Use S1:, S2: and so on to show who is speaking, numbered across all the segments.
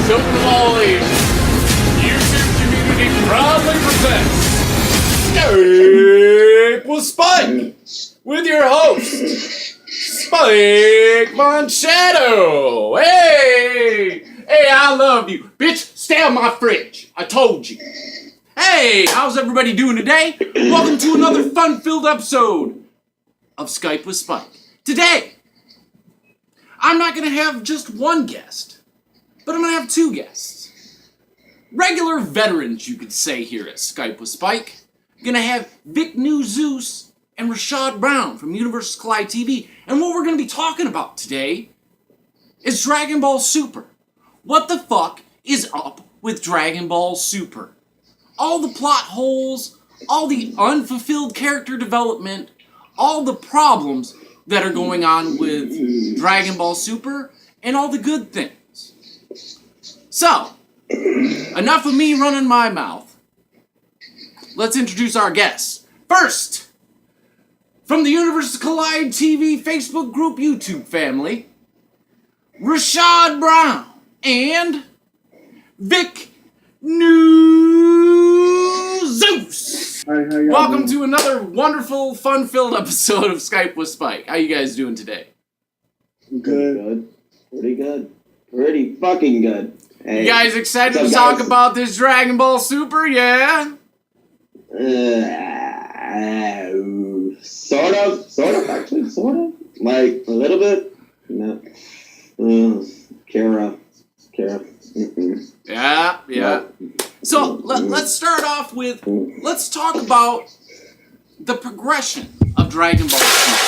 S1: children of all ages, YouTube community proudly presents Skype with Spyke, with your host, Spyke Shadow. Hey, I love you. Bitch, stay on my fridge. I told you. Hey, how's everybody doing today? Welcome to another fun-filled episode of Skype with Spyke. Today, I'm not going to have just one guest, but I'm going to have two guests. Regular veterans, you could say, here at Skype with Spyke. I'm going to have Vicknew, Zeus, and Rashaad Brown from Universes Collide TV. And what we're going to be talking about today is Dragonball Super. What the fuck is up with Dragonball Super? All the plot holes, all the unfulfilled character development, all the problems that are going on with Dragon Ball Super, and all the good things. So, enough of me running my mouth. Let's introduce our guests. First, from the Universes Collide TV Facebook group YouTube family, Rashaad Brown and Vicknew Zeus.
S2: Hi,
S1: Welcome to another wonderful, fun-filled episode of Skype with Spyke. How you guys doing today?
S2: Good.
S3: Pretty good. Pretty fucking good. Hey,
S1: You guys excited to
S3: what's up,
S1: talk
S3: guys?
S1: about this Dragon Ball Super? Yeah?
S3: Sort of, actually, sort of. Like, a little bit. No. Kara. Mm-mm.
S1: Yeah.
S3: No.
S1: So, let's start off with, let's talk about the progression of Dragon Ball Super.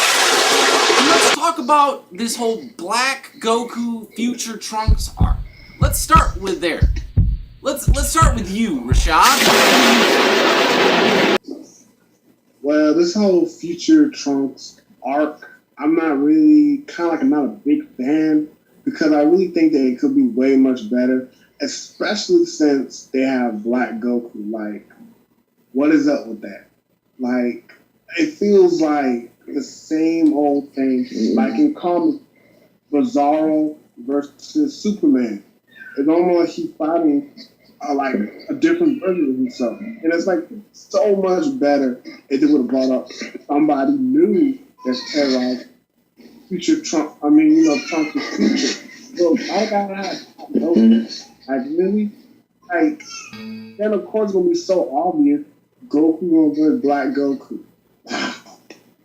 S1: And let's talk about this whole Black Goku Future Trunks arc. Let's start with there. Let's start with you, Rashaad.
S2: Well, this whole Future Trunks arc, I'm not a big fan because I really think that it could be way much better, especially since they have Black Goku. Like, what is up with that? Like, it feels like the same old thing. Like in comics, Bizarro versus Superman. It's almost like he's fighting like a different version of himself. And it's like so much better if they would have brought up somebody new that's terrorized Trunks' future. So I gotta have like really, like then of course it's gonna be so obvious Goku gonna be Black Goku. Wow,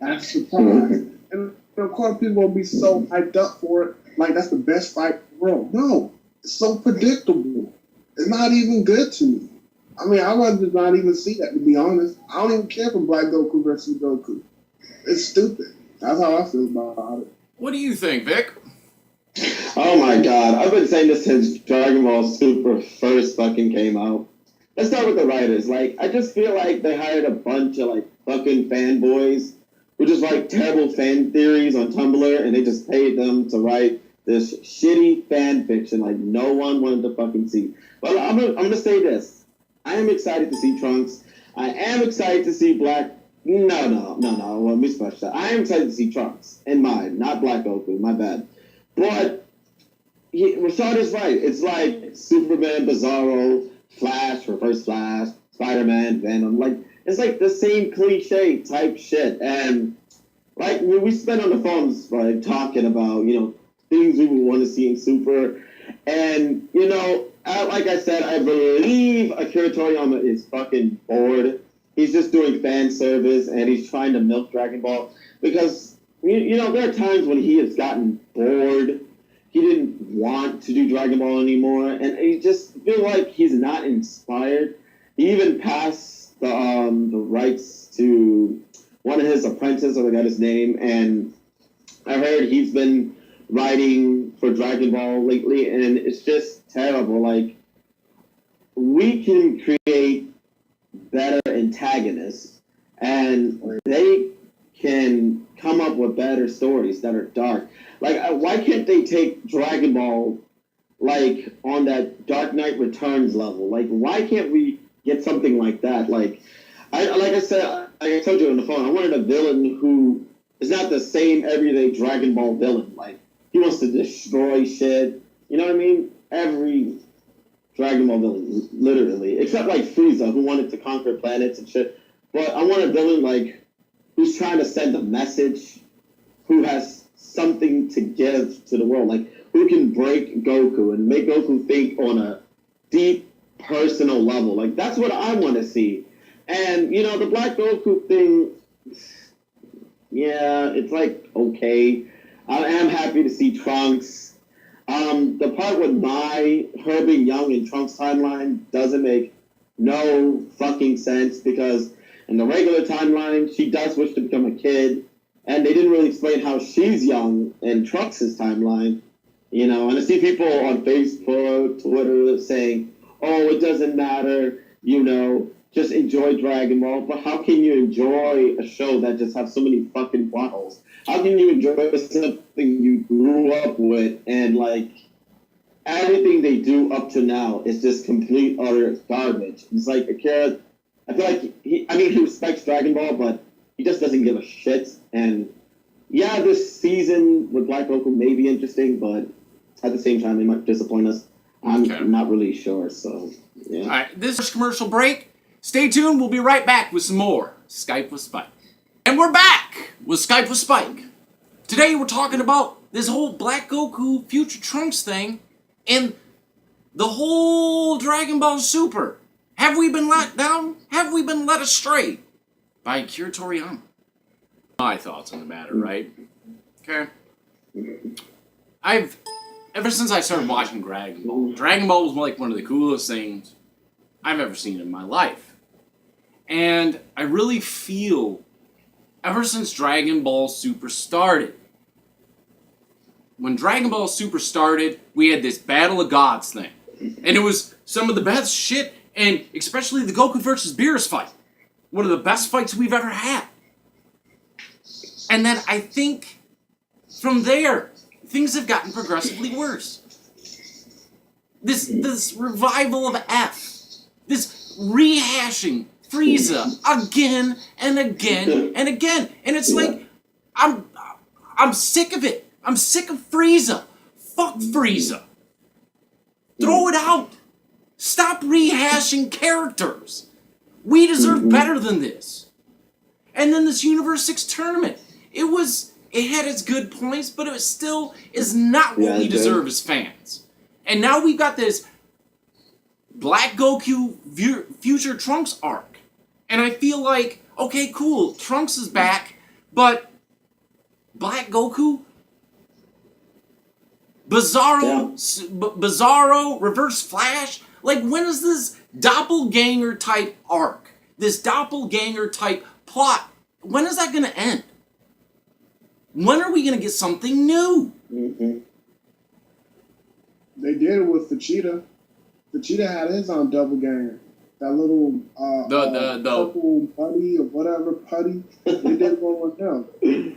S2: that's the problem. And of course people gonna be so hyped up for it, like that's the best fight in the world. No, it's so predictable. It's not even good to me. I mean, I would just not even see that, to be honest. I don't even care for Black Goku versus Goku. It's stupid. That's how I feel about it.
S1: What do you think, Vic?
S3: Oh my god, I've been saying this since Dragon Ball Super first fucking came out. Let's start with the writers. Like, I just feel like they hired a bunch of, like, fucking fanboys who just write terrible fan theories on Tumblr, and they just paid them to write this shitty fan fiction like no one wanted to fucking see. But I'm gonna say this. I am excited to see Trunks. I am excited to see Black... No. Let me special that. I am excited to see Trunks in mind, not Black Goku. My bad. But Rashaad is right. It's like Superman, Bizarro, Flash, Reverse Flash, Spider-Man, Venom. Like, it's like the same cliche type shit. And like we spent on the phones like talking about, things we would want to see in Super. And, like I said, I believe Akira Toriyama is fucking bored. He's just doing fan service and he's trying to milk Dragon Ball because, there are times when he has gotten bored. He didn't want to do Dragon Ball anymore, and he just feel like he's not inspired. He even passed the rights to one of his apprentices, I forgot his name, and I heard he's been writing for Dragon Ball lately, and it's just terrible. Like, we can create better antagonists, and they can come up with better stories that are dark. Like, why can't they take Dragon Ball, like, on that Dark Knight Returns level? Like, why can't we get something like that? Like I told you on the phone, I wanted a villain who is not the same everyday Dragon Ball villain. Like, he wants to destroy shit. You know what I mean? Dragon Ball villain, literally. Except like Frieza, who wanted to conquer planets and shit. But I want a villain like who's trying to send a message, who has something to give to the world, like who can break Goku and make Goku think on a deep personal level. Like that's what I want to see. And you know, the Black Goku thing, yeah, it's like okay. I am happy to see Trunks. The part with her being young in Trunks' timeline doesn't make no fucking sense because in the regular timeline, she does wish to become a kid, and they didn't really explain how she's young in Trunks' timeline, you know. And I see people on Facebook, Twitter saying, "Oh, it doesn't matter, you know, just enjoy Dragon Ball." But how can you enjoy a show that just has so many fucking plot holes? How can you enjoy something you grew up with and like everything they do up to now is just complete utter garbage? It's like Akira. I feel like he respects Dragon Ball, but he just doesn't give a shit. And yeah, this season with Black Goku may be interesting, but at the same time, they might disappoint us. I'm not really sure. So yeah.
S1: All right, this is commercial break. Stay tuned. We'll be right back with some more Skype with Spyke. And we're back with Skype with Spyke. Today we're talking about this whole Black Goku Future Trunks thing and the whole Dragon Ball Super. Have we been let down? Have we been led astray by Akira Toriyama? My thoughts on the matter, right? Okay. Ever since I started watching Dragon Ball was like one of the coolest things I've ever seen in my life. And I really feel, ever since Dragon Ball Super started, when Dragon Ball Super started, we had this Battle of Gods thing. And it was some of the best shit, and especially the Goku versus Beerus fight. One of the best fights we've ever had. And then I think from there, things have gotten progressively worse. This revival of F, this rehashing Frieza again and again and again, and it's like I'm sick of it. I'm sick of Frieza. Fuck Frieza. Throw it out. Stop rehashing characters. We deserve better than this. And then this Universe 6 tournament, it had its good points, but it still is not what we deserve as fans. And now we've got this Black Goku Future Trunks arc. And I feel like, okay, cool, Trunks is back, but Black Goku, Bizarro, Reverse Flash, like when is this doppelganger type arc, this doppelganger type plot, when is that going to end? When are we going to get something new?
S2: Mm-hmm. They did it with Vegeta. Vegeta had his own double ganger. That little
S1: the
S2: purple putty or whatever putty. They did one with them.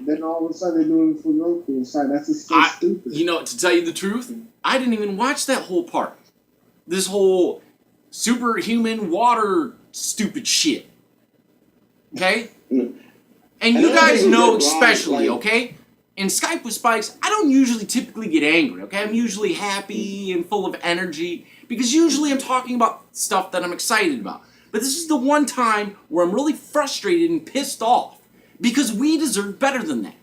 S2: Then all of a sudden they're doing it for Goku. It's like, that's just so stupid.
S1: You know, to tell you the truth, I didn't even watch that whole part. This whole superhuman water stupid shit. Okay? And you guys know especially, okay? In Skype with Spikes, I don't usually typically get angry, okay? I'm usually happy and full of energy because usually I'm talking about stuff that I'm excited about. But this is the one time where I'm really frustrated and pissed off because we deserve better than that.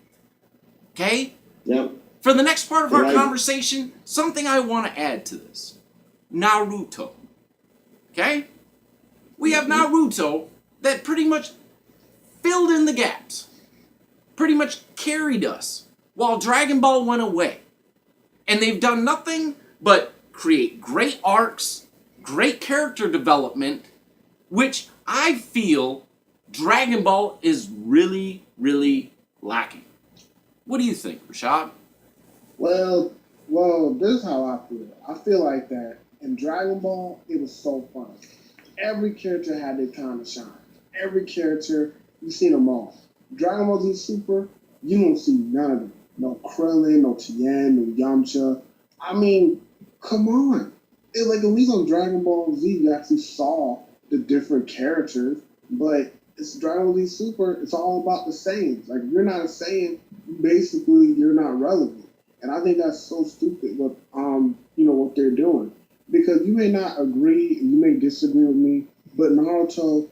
S1: Okay?
S3: Yep.
S1: For the next part of our conversation, something I want to add to this. Naruto. Okay? We have Naruto that pretty much filled in the gaps. Pretty much carried us while Dragon Ball went away. And they've done nothing but create great arcs, great character development, which I feel Dragon Ball is really, really lacking. What do you think, Rashaad?
S2: Well, this is how I feel. I feel like that in Dragon Ball, it was so fun. Every character had their time to shine. Every character, you seen them all. Dragon Ball Z Super, you don't see none of them. No Krillin, no Tien, no Yamcha. I mean, come on. It's like at least on Dragon Ball Z, you actually saw the different characters, but it's Dragon Ball Z Super, it's all about the Saiyans. Like, if you're not a Saiyan, basically, you're not relevant. And I think that's so stupid what they're doing. because you may not agree, you may disagree with me, but Naruto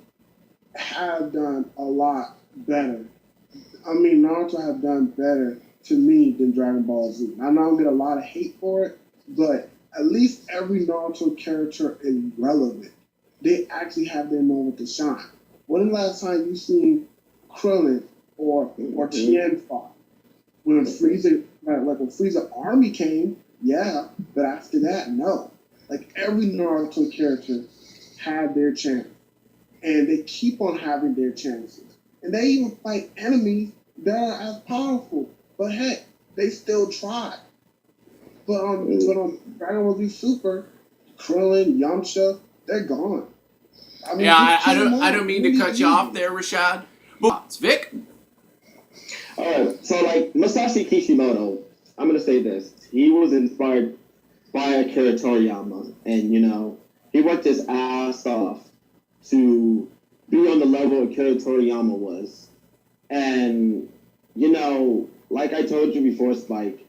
S2: have done a lot better. I mean, Naruto have done better to me than Dragon Ball Z. I know I get a lot of hate for it, but at least every Naruto character is relevant. They actually have their moment to shine. When is the last time you seen Krillin or Tien fight? When Frieza, like when Frieza army came, yeah, but after that, no. Like every Naruto character had their chance, and they keep on having their chances, and they even fight enemies that are as powerful. But heck, they still try. But on Dragon Ball Z Super, Krillin, Yamcha, they're gone. I mean,
S1: I don't mean to cut you off there, Rashaad. But Vic?
S3: Alright, so like Masashi Kishimoto, I'm gonna say this. He was inspired by Akira Toriyama, and he worked his ass off to be on the level Akira Toriyama was. And like I told you before, Spike,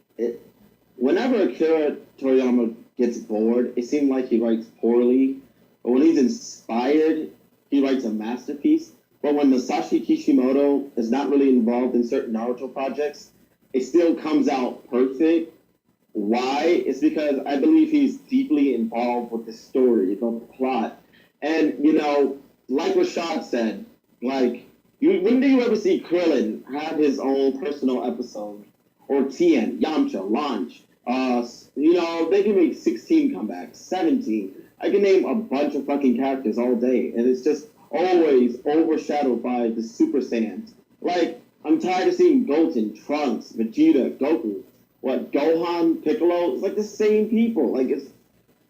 S3: whenever Akira Toriyama gets bored, it seems like he writes poorly. But when he's inspired, he writes a masterpiece. But when Masashi Kishimoto is not really involved in certain Naruto projects, it still comes out perfect. Why? It's because I believe he's deeply involved with the story, the plot. And, like Rashaad said, when do you ever see Krillin have his own personal episode? Or Tien, Yamcha, Launch? They can make 16 comebacks, 17. I can name a bunch of fucking characters all day, and it's just always overshadowed by the Super Saiyans. Like, I'm tired of seeing Goten, Trunks, Vegeta, Goku. Gohan, Piccolo? It's like the same people. Like, it's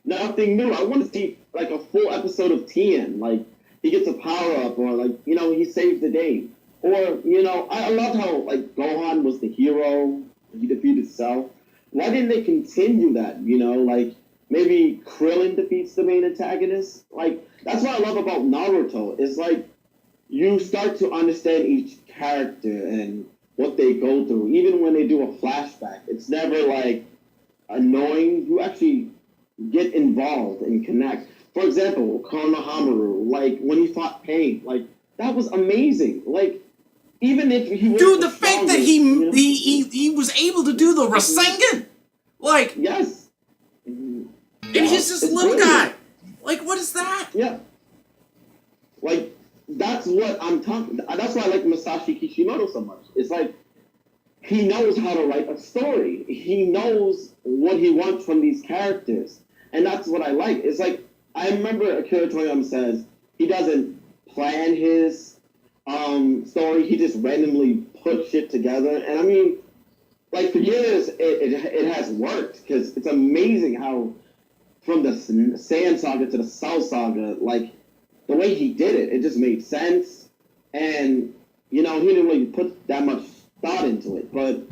S3: nothing new. I want to see, like, a full episode of Tien. Like, he gets a power-up, or, like, he saves the day. Or, I loved how, like, Gohan was the hero. He defeated Cell. Why didn't they continue that, Like, maybe Krillin defeats the main antagonist? Like, that's what I love about Naruto. It's like, you start to understand each character and what they go through. Even when they do a flashback, it's never, like, annoying. You actually get involved and connect. For example, Konohamaru, like, when he fought Pain, like, that was amazing. Like, even if he was
S1: the fact that he was able to do the Rasengan, like,
S3: yes,
S1: and he's this little guy. Like, what is that?
S3: Yeah, like, that's what I'm talking. That's why I like Masashi Kishimoto so much. It's like he knows how to write a story. He knows what he wants from these characters, and that's what I like. It's like, I remember Akira Toriyama says he doesn't plan his story. He just randomly puts shit together, and I mean, like, for years it has worked, because it's amazing how from the Sand Saga to the Cell Saga, like, the way he did it, it just made sense, and he didn't really put that much thought into it. But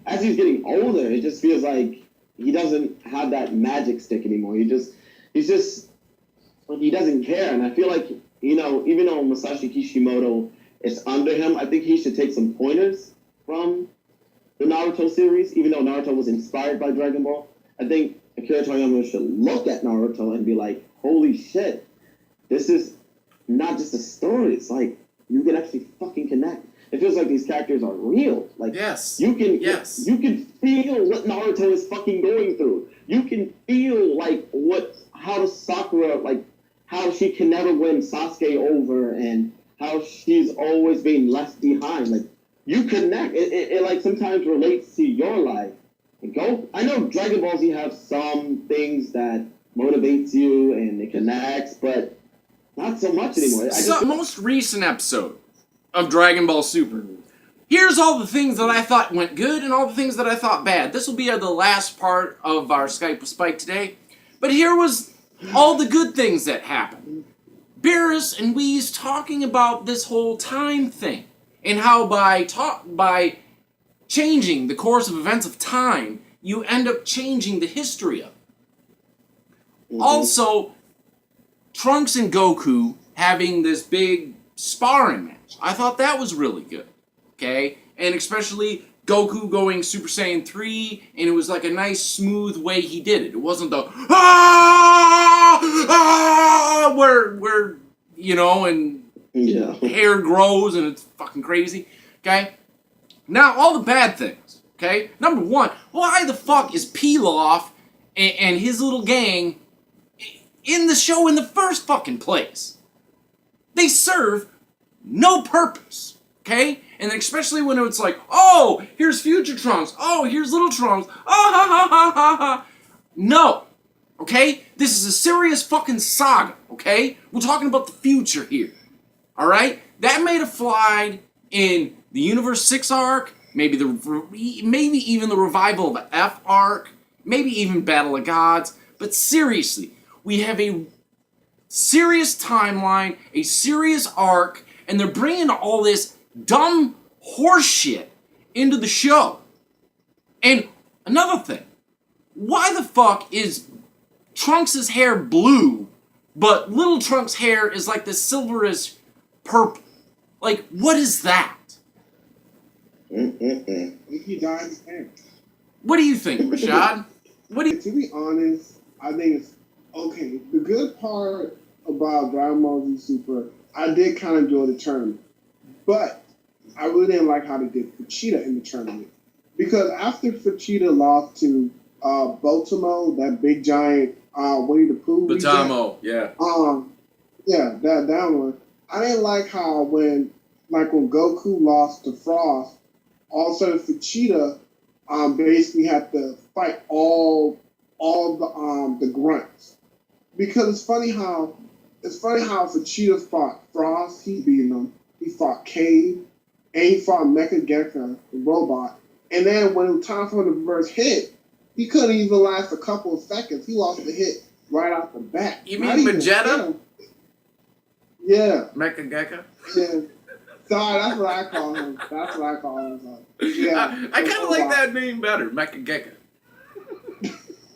S3: as he's getting older, it just feels like he doesn't have that magic stick anymore. He doesn't care, and I feel like even though Masashi Kishimoto is under him, I think he should take some pointers from the Naruto series. Even though Naruto was inspired by Dragon Ball, I think Akira Toriyama should look at Naruto and be like, holy shit, this is not just a story. It's like, you can actually fucking connect. It feels like these characters are real. Like,
S1: yes,
S3: you can feel what Naruto is fucking going through. You can feel like how Sakura, like, how she can never win Sasuke over, and how she's always being left behind. Like, you connect. It like sometimes relates to your life. I know Dragon Ball Z have some things that motivates you and it connects, but not so much anymore.
S1: The most recent episode of Dragon Ball Super. Here's all the things that I thought went good and all the things that I thought bad. This will be the last part of our Skype with Spyke today. But here was all the good things that happened. Beerus and Whis talking about this whole time thing, and how by changing the course of events of time, you end up changing the history of it. Mm-hmm. Also, Trunks and Goku having this big sparring match. I thought that was really good. Okay? And especially Goku going Super Saiyan 3, and it was like a nice, smooth way he did it. It wasn't the, ah! you know, and hair grows and it's fucking crazy. Okay? Now, all the bad things. Okay? Number one, why the fuck is Pilaf and his little gang in the show in the first fucking place? They serve no purpose. Okay? And especially when it's like, oh, here's Future Trunks. Oh, here's Little Trunks. Ah, ha, ha, ha, ha, ha. No. Okay? This is a serious fucking saga. Okay? We're talking about the future here. Alright? That may have flied in the Universe 6 arc, maybe even the revival of F arc, maybe even Battle of Gods. But seriously, we have a serious timeline, a serious arc, and they're bringing all this dumb horseshit into the show. And another thing, why the fuck is Trunks' hair blue, but Little Trunks' hair is like this silverish purple? Like, what is that?
S2: He dyed his hair.
S1: What do you think, Rashaad?
S2: To be honest, I think it's okay. The good part about Dragon Ball Z Super, I did kind of enjoy the tournament, but I really didn't like how they did Vegeta in the tournament, because after Vegeta lost to Botomo, that big giant Winnie the Pooh.
S1: Batamo, yeah.
S2: That one. I didn't like how when Goku lost to Frost, all of a sudden Vegeta basically had to fight all the grunts, because it's funny how Vegeta fought Frost, he beat him. He fought Cave, and he fought Mecha Gecko, the robot. And then when it was time for him to reverse hit, he couldn't even last a couple of seconds. He lost the hit right off the bat.
S1: You mean Vegeta?
S2: Yeah.
S1: Mecha Gecko?
S2: Yeah. Sorry, that's what I call him. Yeah.
S1: I kind of like that name better, Mecha Gecko.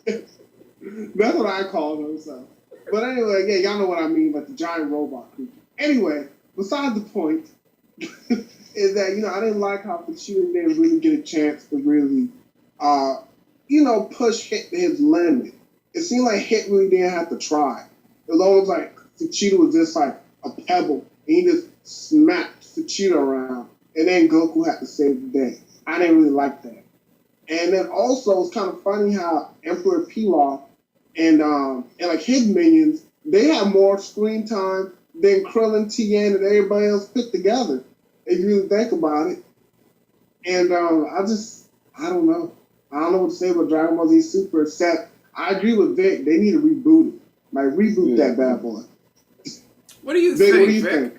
S2: That's what I call him. So. But anyway, yeah, y'all know what I mean, but the giant robot creature. Anyway, besides the point, is that, I didn't like how Vegeta didn't really get a chance to really, push Hit to his limit. It seemed like Hit really didn't have to try. It was almost like Vegeta was just like a pebble, and he just smacked Vegeta around, and then Goku had to save the day. I didn't really like that. And then also, it's kind of funny how Emperor Pilaf and like his minions, they have more screen time than Krillin, Tien, and everybody else put together, if you really think about it. And I don't know. I don't know what to say about Dragon Ball Z Super, except I agree with Vic. They need to reboot it. Like, reboot that bad boy.
S1: What do you
S2: Vic,
S1: think,
S2: what do you think?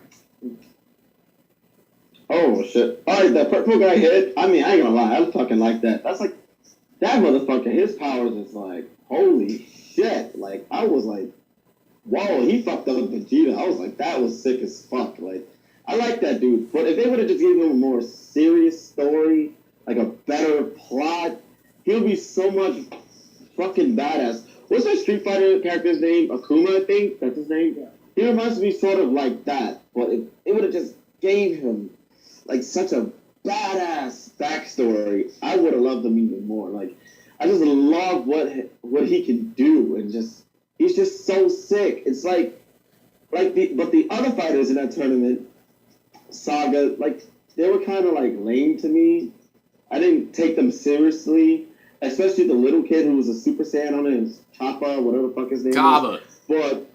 S3: Oh, shit. Alright, that purple guy hit. I mean, I ain't gonna lie. I fucking like that. That's like, that motherfucker, his powers is like, holy shit. Like, I was like, whoa, he fucked up Vegeta. I was like, that was sick as fuck. Like, I like that dude. But if they would have just given him a more serious story, like a better plot, he'll be so much fucking badass. What's that Street Fighter character's name? Akuma, I think? That's his name? Yeah. He reminds me sort of like that. But it would have just gave him like such a badass backstory. I would have loved him even more. Like, I just love what he can do, and he's just so sick. It's but the other fighters in that tournament saga, like, they were kind of like lame to me. I didn't take them seriously, especially the little kid who was a Super Saiyan on his Choppa, whatever the fuck his name
S1: Kaba.
S3: is. But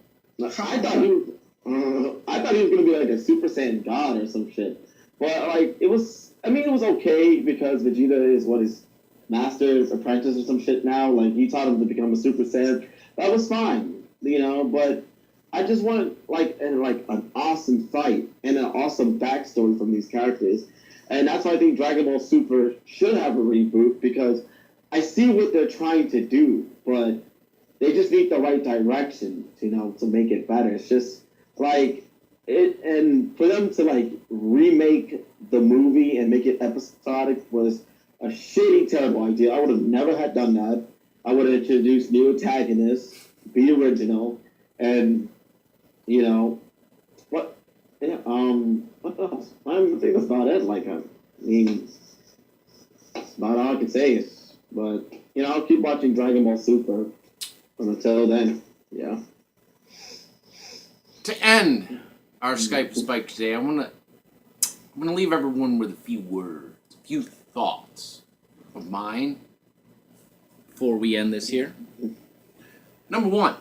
S3: I thought he was gonna be like a Super Saiyan god or some shit. But like, it was okay, because Vegeta is his master's apprentice or some shit now. Like, he taught him to become a Super Saiyan. That was fine, but I just wanted an awesome fight and an awesome backstory from these characters. And that's why I think Dragon Ball Super should have a reboot, because I see what they're trying to do, but they just need the right direction, to make it better. It's just like it, and for them to like remake the movie and make it episodic was a shitty, terrible idea. I would have never had done that. I would have introduced new antagonists, be original, and what? Yeah, what else? I think that's about it. Like, I mean, that's about all I can say. But I'll keep watching Dragon Ball Super. And until then, yeah.
S1: To end our Skype with Spyke today, I'm gonna leave everyone with a few words, a few thoughts of mine before we end this here. Number one,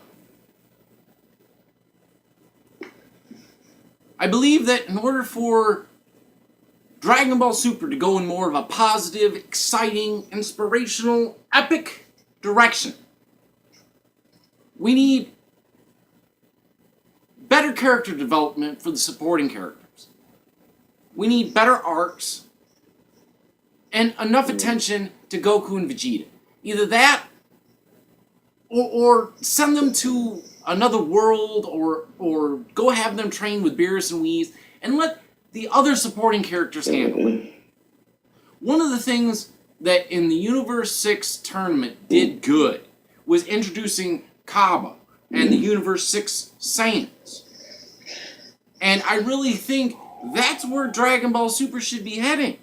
S1: I believe that in order for Dragon Ball Super to go in more of a positive, exciting, inspirational, epic direction, we need better character development for the supporting characters. We need better arcs and enough attention to Goku and Vegeta. Either that or send them to another world or go have them train with Beerus and Whis and let the other supporting characters handle it. One of the things that in the Universe 6 tournament did good was introducing Kaba and the Universe 6 Saiyans. And I really think that's where Dragon Ball Super should be heading.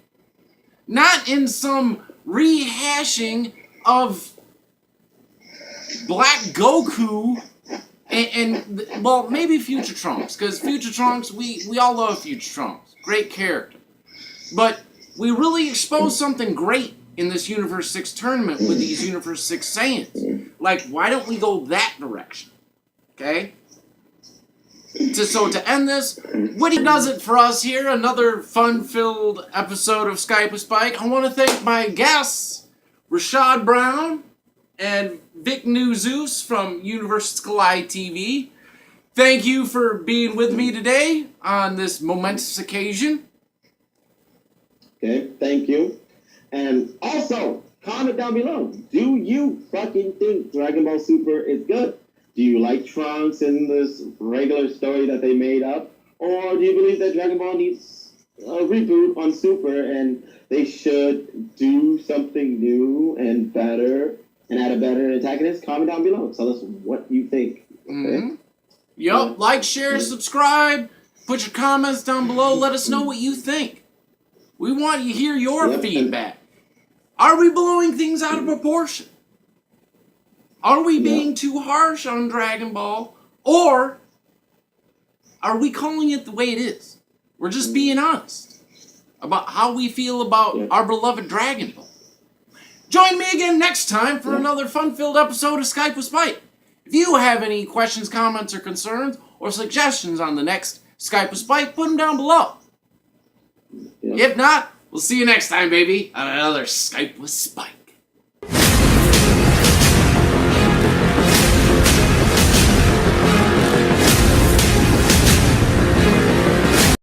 S1: Not in some rehashing of Black Goku and well, maybe Future Trunks, because Future Trunks, we all love Future Trunks. Great character. But we really exposed something great in this Universe 6 tournament with these Universe 6 Saiyans. Like, why don't we go that direction? Okay? So to end this, Woody does it for us here. Another fun-filled episode of Skype with Spyke. I want to thank my guests, Rashaad Brown and Vicknew Zeus from Universal Collide TV. Thank you for being with me today on this momentous occasion.
S3: Okay, thank you. And also, comment down below. Do you fucking think Dragon Ball Super is good? Do you like Trunks and this regular story that they made up? Or do you believe that Dragon Ball needs a reboot on Super and they should do something new and better and add a better antagonist? Comment down below. Tell us what you think. Okay?
S1: Mm-hmm. Yup, like, share, subscribe. Put your comments down below. Let us know what you think. We want you to hear your feedback. Are we blowing things out of proportion? Are we being too harsh on Dragon Ball? Or are we calling it the way it is? We're just being honest about how we feel about our beloved Dragon Ball. Join me again next time for another fun-filled episode of Skype with Spyke. If you have any questions, comments, or concerns, or suggestions on the next Skype with Spyke, put them down below. If not, we'll see you next time, baby, on another Skype with Spyke.